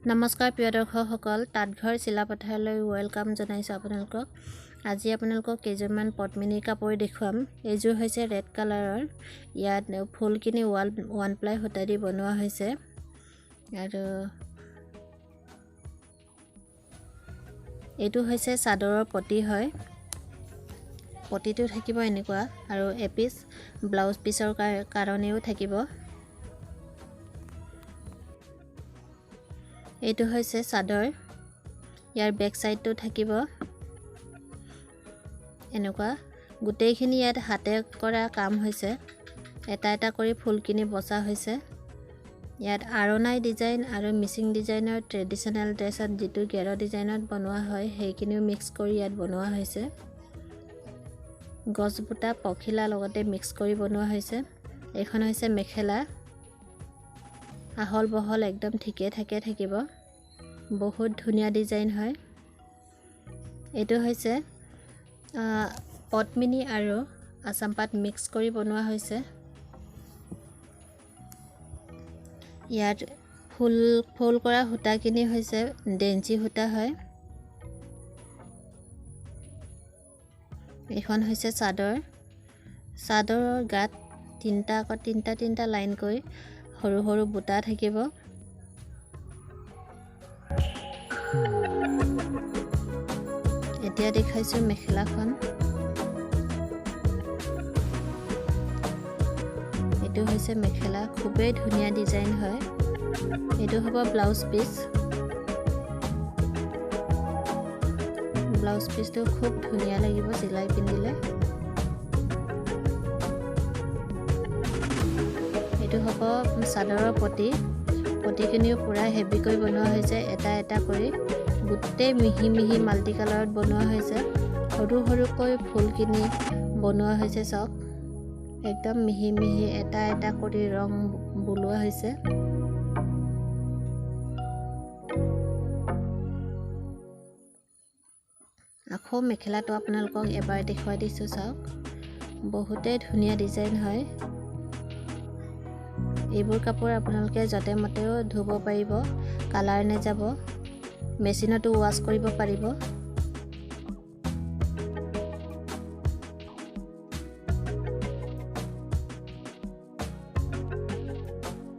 নমস্কাৰ প্ৰিয় দৰ্শকসকল, তাঁতঘৰ চিলাপথাৰলৈ ওয়েলকাম জনাইছোঁ আপোনালোকক। আজি আপোনালোকক কেইযোৰমান পদ্মিনী কাপোৰ দেখুৱাম। এইযোৰ হৈছে ৰেড কালাৰৰ। ইয়াত ফুলখিনি ওৱান প্লাই সূতা দি বনোৱা হৈছে আৰু এইটো হৈছে চাদৰৰ পটি হয়। পটিটো থাকিব এনেকুৱা আৰু এপিচ ব্লাউজ পিচৰ কাৰণেও থাকিব। এইটো হৈছে চাদৰ। ইয়াৰ বেক সাইডটো থাকিব এনেকুৱা। গোটেইখিনি ইয়াত হাতে কৰা কাম হৈছে। এটা এটা কৰি ফুলখিনি বসা হৈছে। ইয়াত আৰণাই ডিজাইন আৰু মিচিং ডিজাইনৰ ট্ৰেডিশনাল ড্ৰেছত যেটো গেৰ ডিজাইনত বনোৱা হয় সেইখিনিও মিক্স কৰি ইয়াত বনোৱা হৈছে। গছবুটা পখিলা লগতে মিক্স কৰি বনোৱা হৈছে। এখন হৈছে মেখেলা। আহল বহল একদম ঠিকে থাকিব। বহুত ধুনীয়া ডিজাইন হয়। এইটো হৈছে পদ্মিনী আৰু আসাম পাট মিক্স কৰি বনোৱা হৈছে। ইয়াত ফুল কৰা সূতাখিনি হৈছে ডেঞ্চি সূতা হয়। এখন হৈছে চাদৰ। চাদৰৰ গাত তিনটা লাইন কৰি সৰু সৰু বুটা থাকিব। এতিয়া দেখাইছো মেখেলাখন। এইটো হৈছে মেখেলা, খুবেই ধুনীয়া ডিজাইন হয়। এইটো হ'ব ব্লাউজ পিচ। ব্লাউজ পিচটো খুব ধুনীয়া লাগিব চিলাই পিন্ধিলে। এইটো হ'ব চাদৰৰ পটি। পটিখিনিও পুৰা হেভি কৰি বনোৱা হৈছে। এটা এটা কৰি গোটেই মিহি মিহি মাল্টি কালাৰত বনোৱা হৈছে। সৰু সৰুকৈ ফুলখিনি বনোৱা হৈছে। চক একদম মিহি মিহি এটা এটা কৰি ৰং বলোৱা হৈছে। আকৌ মেখেলাটো আপোনালোকক এবাৰ দেখুৱাই দিছোঁ চাওক। বহুতেই ধুনীয়া ডিজাইন হয়। এইবোৰ কাপোৰ আপোনালোকে যতে মতেও ধুব পাৰিব, কালাৰ নেযাব। মেচিনতো ৱাছ কৰিব পাৰিব।